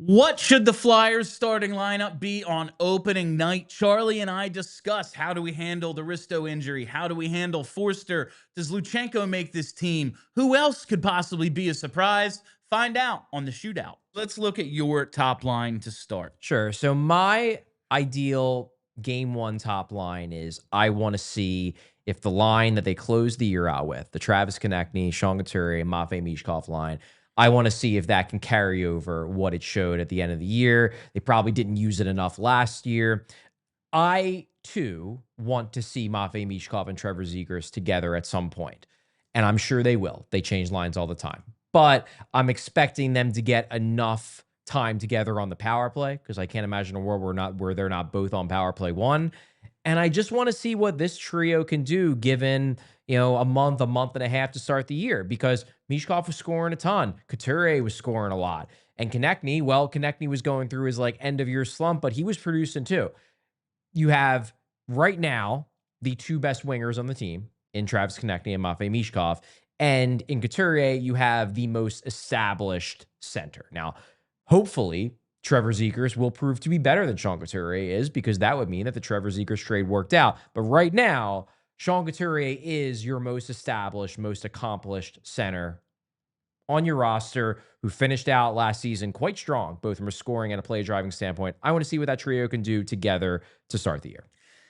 What should the Flyers starting lineup be on opening night? Charlie and I discuss how do we handle the Risto injury? How do we handle Forster? Does Luchanko make this team? Who else could possibly be a surprise? Find out on the shootout. Let's look at your top line to start. Sure. So my ideal game one top line is I want to see if the line that they closed the year out with, the Travis Konechny, Sean Couturier, and Matvei Michkov line, I want to see if that can carry over what it showed at the end of the year. They probably didn't use it enough last year. I, too, want to see Matvei Michkov and Trevor Zegras together at some point, and I'm sure they will. They change lines all the time. But I'm expecting them to get enough time together on the power play because I can't imagine a world where they're not both on power play one. And I just want to see what this trio can do given, a month and a half to start the year, because Michkov was scoring a ton. Couturier was scoring a lot. And Konechny, Konechny was going through his end of year slump, but he was producing too. You have right now the two best wingers on the team in Travis Konechny and Matvei Michkov. And in Couturier, you have the most established center. Now, hopefully, Trevor Zegras will prove to be better than Sean Couturier is, because that would mean that the Trevor Zegras trade worked out. But right now, Sean Couturier is your most established, most accomplished center on your roster who finished out last season quite strong, both from a scoring and a play driving standpoint. I want to see what that trio can do together to start the year.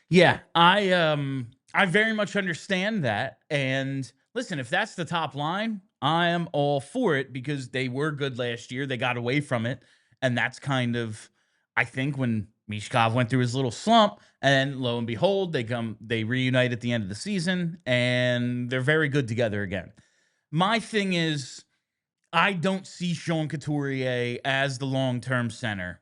Yeah, I very much understand that. And listen, if that's the top line, I am all for it because they were good last year. They got away from it. And that's kind of, I think, when Michkov went through his little slump, and lo and behold, they reunite at the end of the season, and they're very good together again. My thing is, I don't see Sean Couturier as the long-term center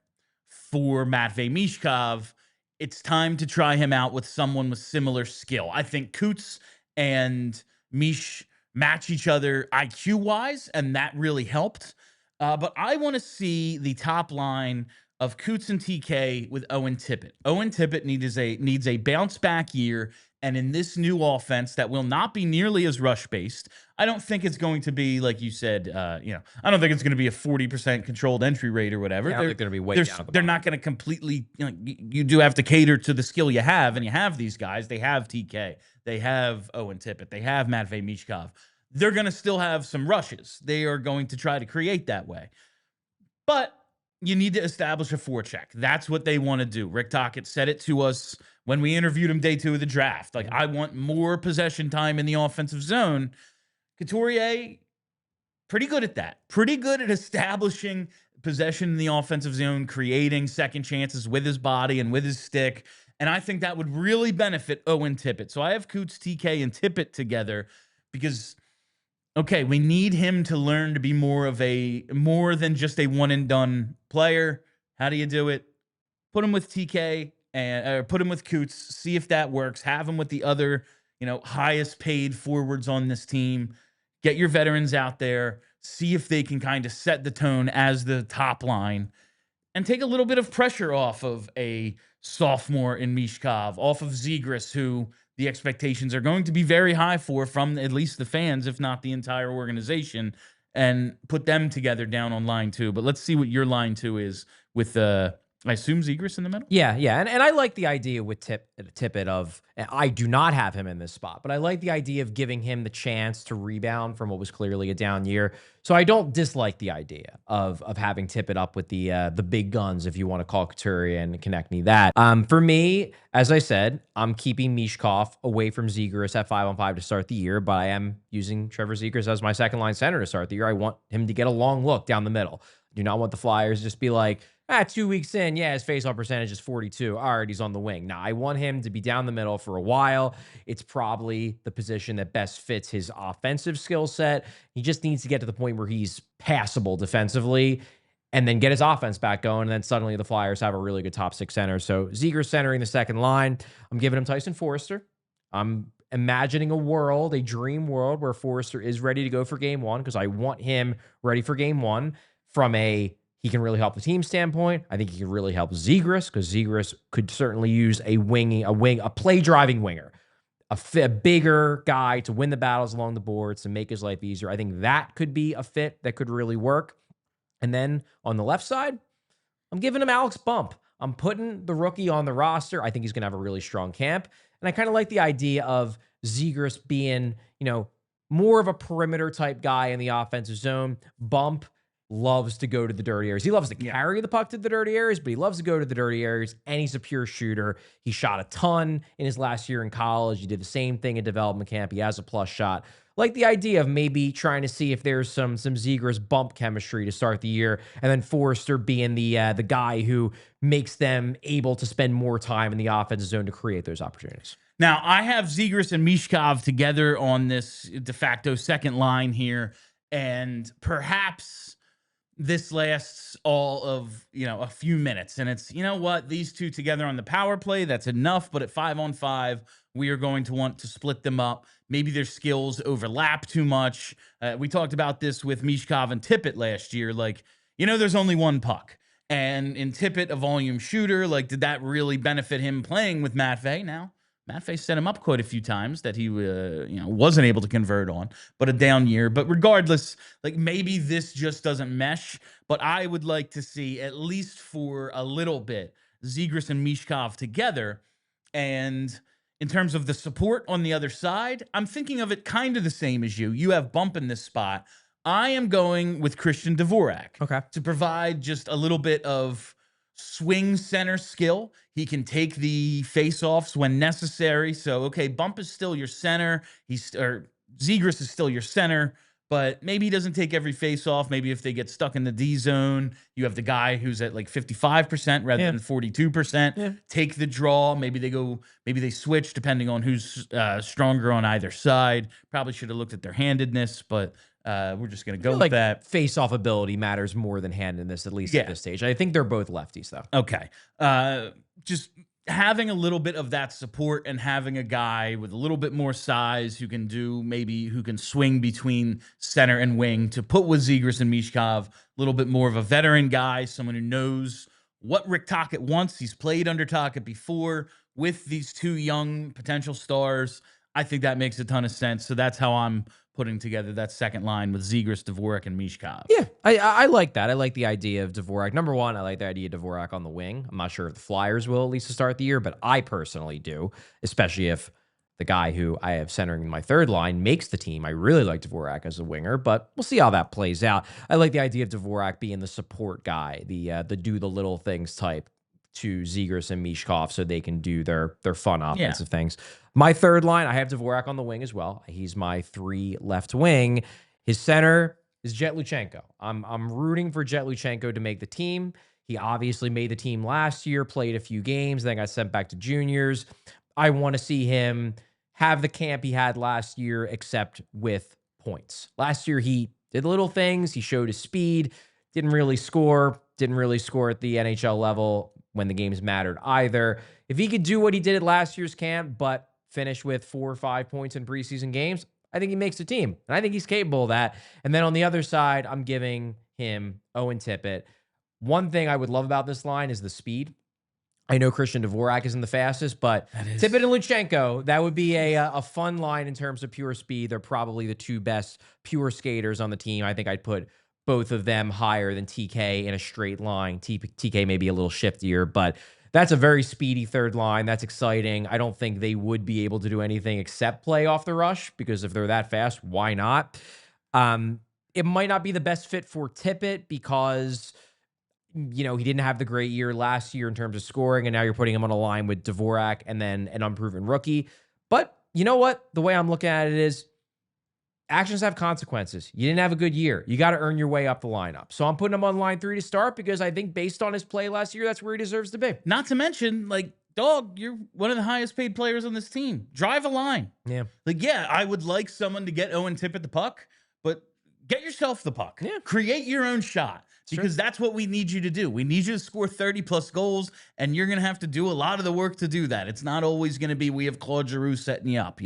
for Matvei Michkov. It's time to try him out with someone with similar skill. I think Coots and Mish match each other IQ-wise, and that really helped. But I want to see the top line of Coots and TK with Owen Tippett. Owen Tippett needs a bounce back year, and in this new offense that will not be nearly as rush based. I don't think it's going to be like you said. I don't think it's going to be a 40% controlled entry rate or whatever. Yeah, they're going to be way down. They're not going to completely. You do have to cater to the skill you have, and you have these guys. They have TK. They have Owen Tippett. They have Matvei Michkov. They're going to still have some rushes. They are going to try to create that way. But you need to establish a forecheck. That's what they want to do. Rick Tocchet said it to us when we interviewed him day 2 of the draft. I want more possession time in the offensive zone. Couturier, pretty good at that. Pretty good at establishing possession in the offensive zone, creating second chances with his body and with his stick. And I think that would really benefit Owen Tippett. So I have Coots, TK, and Tippett together because – okay, we need him to learn to be more than just a one and done player. How do you do it? Put him with TK and put him with Coots. See if that works. Have him with the other, highest paid forwards on this team. Get your veterans out there. See if they can kind of set the tone as the top line and take a little bit of pressure off of a sophomore in Michkov, off of Zegras, who the expectations are going to be very high from at least the fans, if not the entire organization, and put them together down on line 2. But let's see what your line 2 is with, I assume, Zegras in the middle? Yeah. And I like the idea with Tippett of, I do not have him in this spot, but I like the idea of giving him the chance to rebound from what was clearly a down year. So I don't dislike the idea of having Tippett up with the big guns, if you want to call Couturier and Konechny that. For me, as I said, I'm keeping Michkov away from Zegras at 5-on-5 to start the year, but I am using Trevor Zegras as my second line center to start the year. I want him to get a long look down the middle. I do not want the Flyers just be like, 2 weeks in, his faceoff percentage is 42. All right, he's on the wing. Now, I want him to be down the middle for a while. It's probably the position that best fits his offensive skill set. He just needs to get to the point where he's passable defensively and then get his offense back going. And then suddenly the Flyers have a really good top 6 center. So Zegras centering the second line. I'm giving him Tyson Forster. I'm imagining a dream world where Forster is ready to go for game 1 because I want him ready for game 1 from he can really help the team standpoint. I think he can really help Zegras because Zegras could certainly use a play driving winger, a bigger guy to win the battles along the boards to make his life easier. I think that could be a fit that could really work. And then on the left side, I'm giving him Alex Bump. I'm putting the rookie on the roster. I think he's going to have a really strong camp. And I kind of like the idea of Zegras being, more of a perimeter type guy in the offensive zone. Bump loves to go to the dirty areas. He loves to carry the puck to the dirty areas, but he loves to go to the dirty areas, and he's a pure shooter. He shot a ton in his last year in college. He did the same thing in development camp. He has a plus shot. Like the idea of maybe trying to see if there's some Zegras Bump chemistry to start the year, and then Forrester being the guy who makes them able to spend more time in the offensive zone to create those opportunities. Now, I have Zegras and Michkov together on this de facto second line here, and perhaps this lasts all of, a few minutes. And it's, what, these two together on the power play, that's enough. But at 5-on-5, we are going to want to split them up. Maybe their skills overlap too much. We talked about this with Michkov and Tippett last year. There's only one puck. And in Tippett, a volume shooter, did that really benefit him playing with Matvey? Now, Matvey set him up quite a few times that he wasn't able to convert on, but a down year. But regardless, maybe this just doesn't mesh. But I would like to see, at least for a little bit, Zegras and Michkov together. And in terms of the support on the other side, I'm thinking of it kind of the same as you. You have Bump in this spot. I am going with Christian Dvorak to provide just a little bit of swing center skill. He can take the face-offs when necessary. So, Bump is still your center. Zegras is still your center, but maybe he doesn't take every face-off. Maybe if they get stuck in the D zone, you have the guy who's at 55% rather than 42%. Take the draw. Maybe they switch depending on who's stronger on either side. Probably should have looked at their handedness, but we're just going to go with that. Face-off ability matters more than handedness, at least at this stage. I think they're both lefties, though. Okay. Just having a little bit of that support and having a guy with a little bit more size who can swing between center and wing to put with Zegras and Michkov, a little bit more of a veteran guy, someone who knows what Rick Tocchet wants. He's played under Tocchet before with these two young potential stars. I think that makes a ton of sense. So that's how I'm putting together that second line with Zegras, Dvorak, and Michkov. Yeah, I like that. I like the idea of Dvorak. Number one, I like the idea of Dvorak on the wing. I'm not sure if the Flyers will, at least to start the year, but I personally do, especially if the guy who I have centering my third line makes the team. I really like Dvorak as a winger, but we'll see how that plays out. I like the idea of Dvorak being the support guy, the do the little things type to Zegras and Michkov so they can do their fun offensive things. My third line, I have Dvorak on the wing as well. He's my 3 left wing. His center is Jet Luchanko. I'm rooting for Jet Luchanko to make the team. He obviously made the team last year, played a few games, then got sent back to juniors. I want to see him have the camp he had last year, except with points. Last year, he did little things. He showed his speed, didn't really score at the NHL level when the games mattered either. If he could do what he did at last year's camp, but finish with 4 or 5 points in preseason games, I think he makes the team. And I think he's capable of that. And then on the other side, I'm giving him Owen Tippett. One thing I would love about this line is the speed. I know Christian Dvorak isn't the fastest, but Tippett and Luchanko, that would be a fun line in terms of pure speed. They're probably the 2 best pure skaters on the team. I think I'd put both of them higher than TK in a straight line. TK may be a little shiftier, but that's a very speedy third line. That's exciting. I don't think they would be able to do anything except play off the rush, because if they're that fast, why not? It might not be the best fit for Tippett because, he didn't have the great year last year in terms of scoring, and now you're putting him on a line with Dvorak and then an unproven rookie. But you know what? The way I'm looking at it is, actions have consequences. You didn't have a good year. You got to earn your way up the lineup. So I'm putting him on line 3 to start because I think based on his play last year, that's where he deserves to be. Not to mention, dog, you're one of the highest paid players on this team. Drive a line. Yeah. I would like someone to get Owen Tippett the puck, but get yourself the puck. Yeah. Create your own shot, because that's what we need you to do. We need you to score 30-plus goals, and you're going to have to do a lot of the work to do that. It's not always going to be we have Claude Giroux setting you up,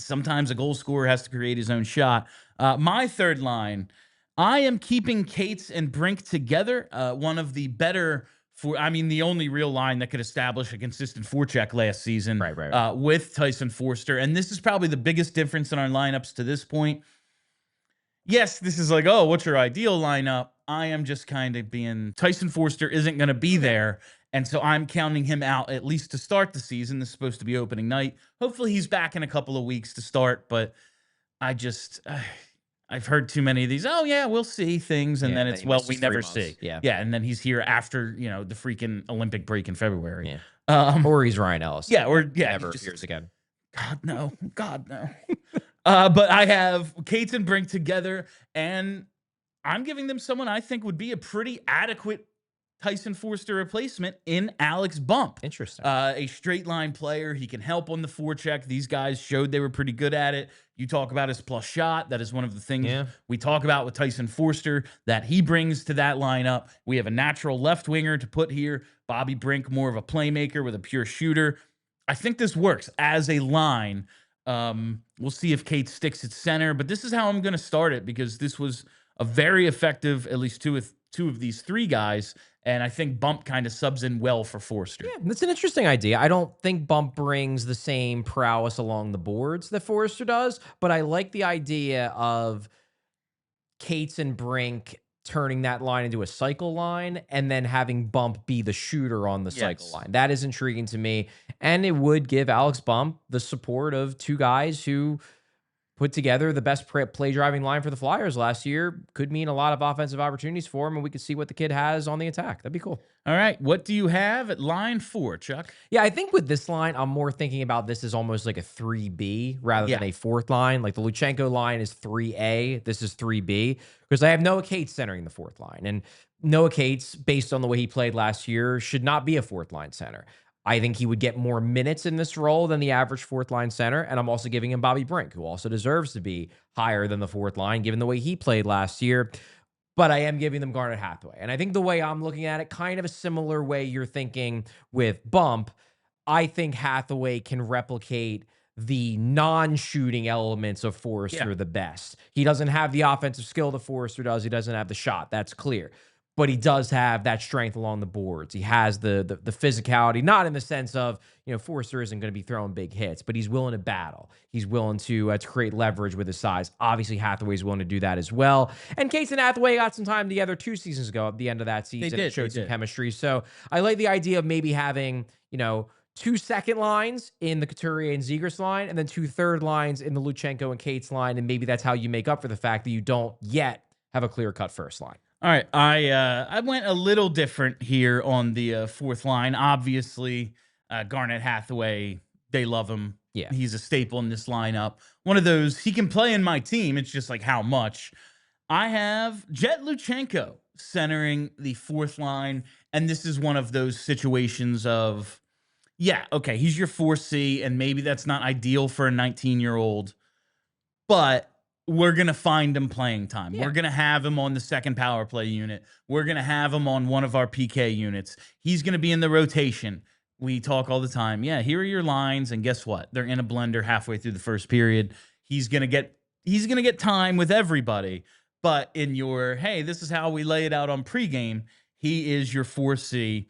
Sometimes a goal scorer has to create his own shot. My third line, I am keeping Cates and Brink together. One of the better, the only real line that could establish a consistent forecheck last season with Tyson Forster. And this is probably the biggest difference in our lineups to this point. yes, this is like, oh, what's your ideal lineup? I am just kind of being Tyson Forster isn't going to be there. And so I'm counting him out at least to start the season. This is supposed to be opening night. Hopefully he's back in a couple of weeks to start. But I just, I've heard too many of these. Oh, yeah, we'll see things. And Yeah, then and then it's, he well, misses we 3 never months. see. Yeah. Yeah. And then he's here after, the freaking Olympic break in February. Yeah. Or he's Ryan Ellis. Yeah. Or, yeah. Never appears again. God, no. God, no. But I have Cates and Brink together, and I'm giving them someone I think would be a pretty adequate Tyson Forster replacement in Alex Bump. Interesting. A straight line player. He can help on the forecheck. These guys showed they were pretty good at it. You talk about his plus shot. That is one of the things we talk about with Tyson Forster that he brings to that lineup. We have a natural left winger to put here. Bobby Brink, more of a playmaker with a pure shooter. I think this works as a line. We'll see if Kate sticks at center, but this is how I'm going to start it because this was a very effective, at least two of these three guys. And I think Bump kind of subs in well for Forster. Yeah, that's an interesting idea. I don't think Bump brings the same prowess along the boards that Forster does, but I like the idea of Cates and Brink turning that line into a cycle line and then having Bump be the shooter on the cycle line. That is intriguing to me. And it would give Alex Bump the support of two guys who put together the best play driving line for the Flyers last year. Could mean a lot of offensive opportunities for him, and we could see what the kid has on the attack. That'd be cool. All right. What do you have at line 4, Chuck? Yeah, I think with this line, I'm more thinking about this as almost like a 3B rather than a fourth line. Like the Luchanko line is 3A. This is 3B because I have Noah Cates centering the fourth line. And Noah Cates, based on the way he played last year, should not be a fourth line center. I think he would get more minutes in this role than the average fourth line center. And I'm also giving him Bobby Brink, who also deserves to be higher than the fourth line, given the way he played last year. But I am giving them Garnet Hathaway. And I think the way I'm looking at it, kind of a similar way you're thinking with Bump, I think Hathaway can replicate the non-shooting elements of Forster the best. He doesn't have the offensive skill that Forster does. He doesn't have the shot. That's clear. But he does have that strength along the boards. He has the physicality, not in the sense of, Forster isn't going to be throwing big hits, but he's willing to battle. He's willing to create leverage with his size. Obviously, Hathaway's willing to do that as well. And Cates and Hathaway got some time together 2 seasons ago at the end of that season. It showed some chemistry. So I like the idea of maybe having, 2 second lines in the Couturier and Zegras line, and then 2 third lines in the Luchanko and Cates line. And maybe that's how you make up for the fact that you don't yet have a clear-cut first line. All right, I went a little different here on the fourth line. Obviously, Garnet Hathaway, they love him. Yeah. He's a staple in this lineup. One of those, he can play in my team. It's just like how much. I have Jet Luchanko centering the fourth line, and this is one of those situations of, okay, he's your 4C, and maybe that's not ideal for a 19-year-old, but we're going to find him playing time. We're going to have him on the second power play unit. We're going to have him on one of our PK units. He's going to be in the rotation. We talk all the time. Yeah, here are your lines, and guess what? They're in a blender halfway through the first period. He's going to get time with everybody. But in your, hey, this is how we lay it out on pregame, he is your 4C.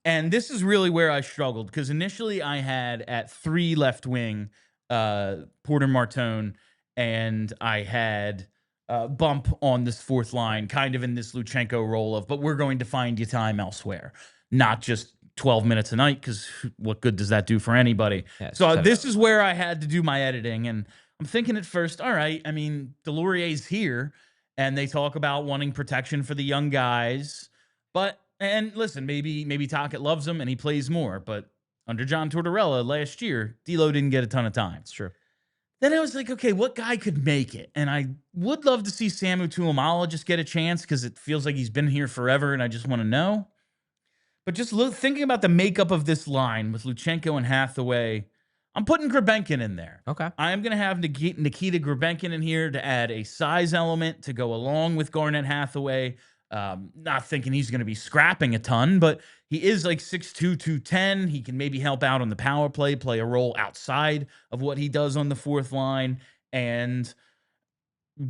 And this is really where I struggled because initially I had at 3 left wing Porter Martone, and I had Bump on this fourth line, kind of in this Luchanko role of, but we're going to find you time elsewhere, not just 12 minutes a night, because what good does that do for anybody? So this is where I had to do my editing, and I'm thinking at first, all right, I mean, Deslauriers's here, and they talk about wanting protection for the young guys, and listen, maybe Tocchet loves him and he plays more, but under John Tortorella last year, D'Lo didn't get a ton of time. It's true. Then I was like, okay, what guy could make it? And I would love to see Samu Tuamala just get a chance because it feels like he's been here forever and I just want to know. But just thinking about the makeup of this line with Luchanko and Hathaway, I'm putting Grebenkin in there. Okay. I am going to have Nikita Grebenkin in here to add a size element to go along with Garnet Hathaway. Not thinking he's going to be scrapping a ton, but he is like 6'2", 210. He can maybe help out on the power play a role outside of what he does on the fourth line, and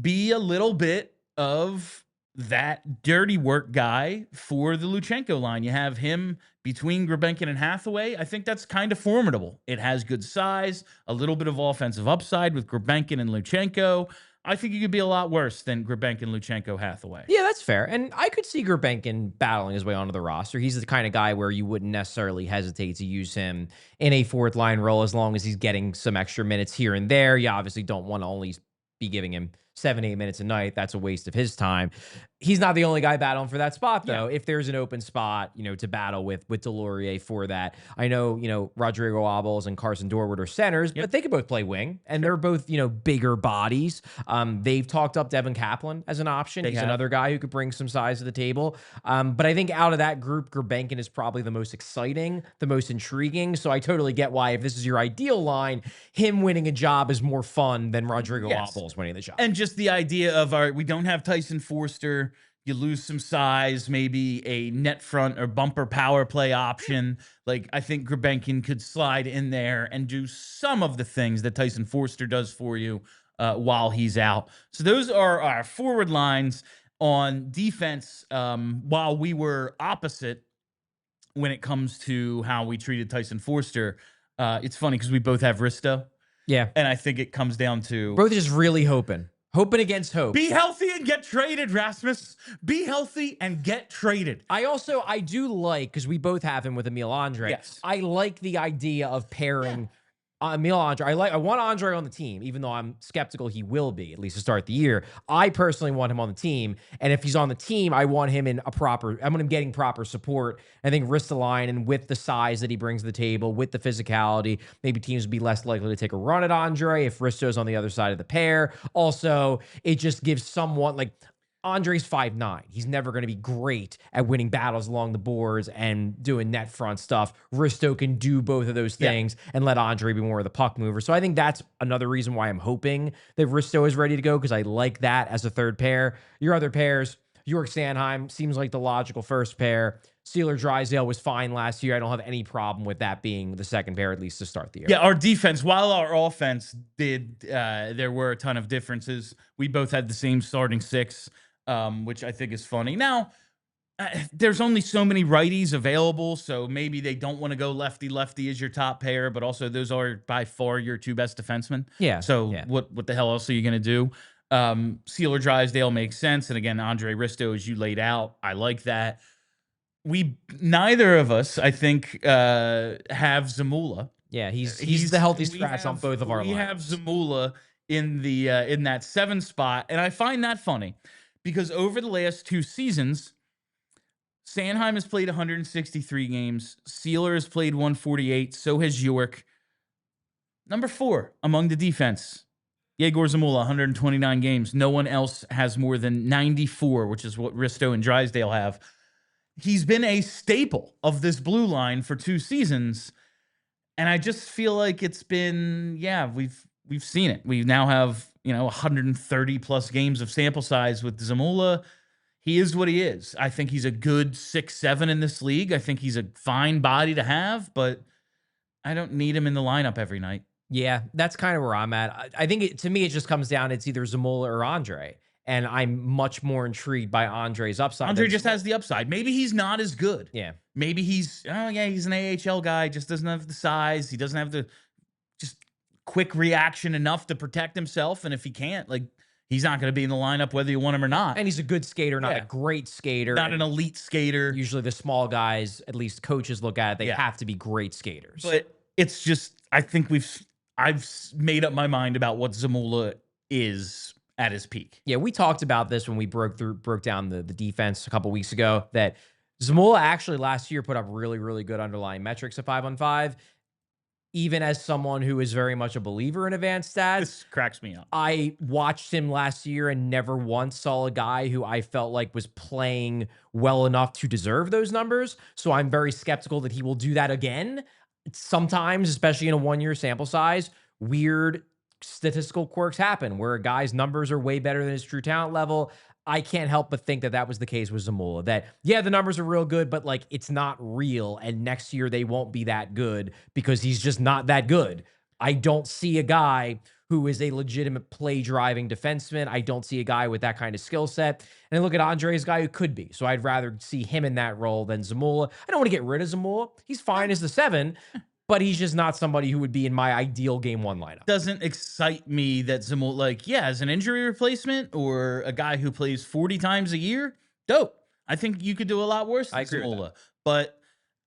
be a little bit of that dirty work guy for the Luchanko line. You have him between Grebenkin and Hathaway. I think that's kind of formidable. It has good size, a little bit of offensive upside with Grebenkin and Luchanko. I think it could be a lot worse than Grebenkin, Luchanko, Hathaway. Yeah, that's fair. And I could see Gurbankin battling his way onto the roster. He's the kind of guy where you wouldn't necessarily hesitate to use him in a fourth line role as long as he's getting some extra minutes here and there. You obviously don't want to only be giving him 7-8 minutes a night. That's a waste of his time. He's not the only guy battling for that spot, though. If there's an open spot, to battle with Delorier for that. I know, Rodrigo Abels and Carson Dorward are centers, but they could both play wing, and they're both, bigger bodies. They've talked up Devin Kaplan as an option. He's another guy who could bring some size to the table. But I think out of that group, Gurbankin is probably the most exciting, the most intriguing. So I totally get why, if this is your ideal line, him winning a job is more fun than Rodrigo Abels winning the job. And just the idea of, all right, we don't have Tyson Forster. You lose some size, maybe a net front or bumper power play option. Like, I think Gurbankin could slide in there and do some of the things that Tyson Forster does for you while he's out. So those are our forward lines. On defense, while we were opposite when it comes to how we treated Tyson Forster, it's funny because we both have Risto. Yeah. And I think it comes down to both just really hoping against hope. Be healthy and get traded, Rasmus. Be healthy and get traded. I do like, because we both have him with Emil Andre. Yes. I like the idea of pairing Emil Andre. I want Andre on the team, even though I'm skeptical he will be, at least to start the year. I personally want him on the team. And if he's on the team, I want him I want him getting proper support. I think Ristolainen, with the size that he brings to the table, with the physicality, maybe teams would be less likely to take a run at Andre if Risto's on the other side of the pair. Also, it just gives someone like Andre's 5'9". He's never going to be great at winning battles along the boards and doing net front stuff. Risto can do both of those things and let Andre be more of the puck mover. So I think that's another reason why I'm hoping that Risto is ready to go, because I like that as a third pair. Your other pairs, York Sanheim seems like the logical first pair. Sealer Drysdale was fine last year. I don't have any problem with that being the second pair, at least to start the year. Yeah, our defense, while our offense did, there were a ton of differences. We both had the same starting six. Which I think is funny. Now, there's only so many righties available, so maybe they don't want to go lefty-lefty as your top pair, but also those are by far your two best defensemen. Yeah. So what the hell else are you going to do? Sealer Drysdale makes sense, and again, Andre Risto, as you laid out, I like that. Neither of us, I think, have Zamula. Yeah, he's the healthy scratch on both of our lines. We have Zamula in that 7 spot, and I find that funny. Because over the last 2 seasons, Sanheim has played 163 games. Sealer has played 148. So has York. Number 4 among the defense, Yegor Zamula, 129 games. No one else has more than 94, which is what Risto and Drysdale have. He's been a staple of this blue line for 2 seasons. And I just feel like it's been, we've seen it. We now have 130 plus games of sample size with Zamula. He is what he is. I think he's a good 6-7 in this league. I think he's a fine body to have, but I don't need him in the lineup every night. Yeah, that's kind of where I'm at. I think to me, it just comes down, it's either Zamula or Andre. And I'm much more intrigued by Andre's upside. Andre just has the upside. Maybe he's not as good. Yeah. Maybe he's an AHL guy, just doesn't have the size. He doesn't have the just quick reaction enough to protect himself. And if he can't, he's not going to be in the lineup whether you want him or not. And he's a good skater, not a great skater. Not an elite skater. Usually the small guys, at least coaches look at it, they have to be great skaters. But it's just, I think I've made up my mind about what Zamula is at his peak. Yeah, we talked about this when we broke down the defense a couple weeks ago, that Zamula actually last year put up really, really good underlying metrics at 5-on-5. Even as someone who is very much a believer in advanced stats. This cracks me up. I watched him last year and never once saw a guy who I felt like was playing well enough to deserve those numbers. So I'm very skeptical that he will do that again. Sometimes, especially in a 1-year sample size, weird statistical quirks happen where a guy's numbers are way better than his true talent level. I can't help but think that that was the case with Zamula. That, the numbers are real good, but it's not real. And next year they won't be that good because he's just not that good. I don't see a guy who is a legitimate play-driving defenseman. I don't see a guy with that kind of skill set. And I look at Andre as a guy who could be. So I'd rather see him in that role than Zamula. I don't want to get rid of Zamula. He's fine as the 7, but he's just not somebody who would be in my ideal game 1 lineup. Doesn't excite me that Zamula, like, yeah, as an injury replacement or a guy who plays 40 times a year, dope. I think you could do a lot worse than Zamula. But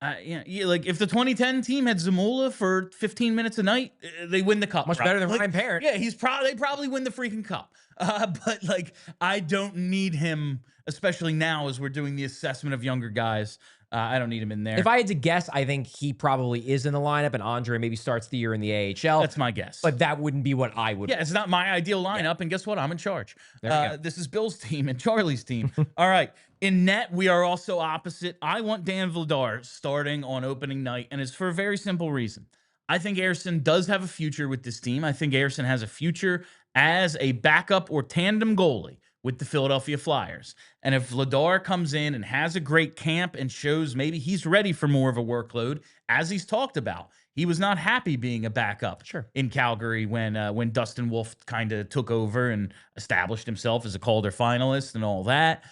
yeah, like if the 2010 team had Zamula for 15 minutes a night, they win the cup. Much better than Ryan Parent. Yeah, they probably win the freaking cup. But like, I don't need him, especially now as we're doing the assessment of younger guys. I don't need him in there. If I had to guess, I think he probably is in the lineup, and Andre maybe starts the year in the AHL. That's my guess. But that wouldn't be what I would. Yeah, it's not my ideal lineup, and guess what? I'm in charge. There you go. This is Bill's team and Charlie's team. All right. In net, we are also opposite. I want Dan Vladar starting on opening night, and it's for a very simple reason. I think Ersson does have a future with this team. I think Ersson has a future as a backup or tandem goalie with the Philadelphia Flyers. And if Vladar comes in and has a great camp and shows maybe he's ready for more of a workload, as he's talked about, he was not happy being a backup in Calgary when Dustin Wolf kind of took over and established himself as a Calder finalist and all that.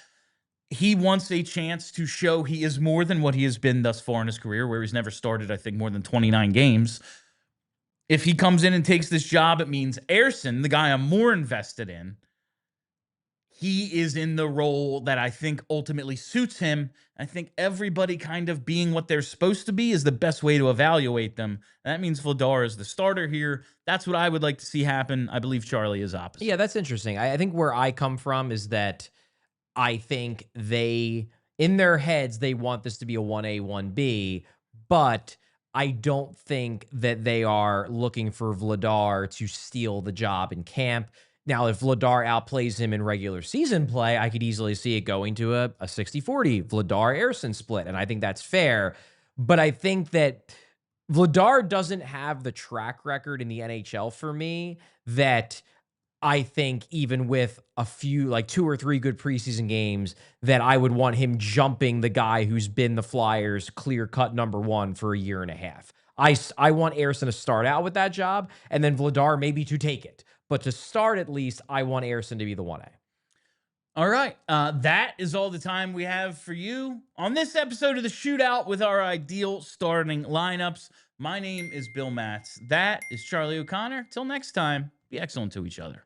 He wants a chance to show he is more than what he has been thus far in his career, where he's never started, I think, more than 29 games. If he comes in and takes this job, it means Ersson, the guy I'm more invested in, he is in the role that I think ultimately suits him. I think everybody kind of being what they're supposed to be is the best way to evaluate them. And that means Vladar is the starter here. That's what I would like to see happen. I believe Charlie is opposite. Yeah, that's interesting. I think where I come from is that I think they, in their heads, they want this to be a 1A, 1B, but I don't think that they are looking for Vladar to steal the job in camp. Now, if Vladar outplays him in regular season play, I could easily see it going to a 60-40 Vladar-Ersson split, and I think that's fair. But I think that Vladar doesn't have the track record in the NHL for me that I think even with a few, like 2 or 3 good preseason games, that I would want him jumping the guy who's been the Flyers' clear-cut number 1 for a year and a half. I want Ersson to start out with that job, and then Vladar maybe to take it. But to start, at least, I want Ersson to be the 1A. All right. That is all the time we have for you on this episode of the Shootout with our ideal starting lineups. My name is Bill Matz. That is Charlie O'Connor. Till next time, be excellent to each other.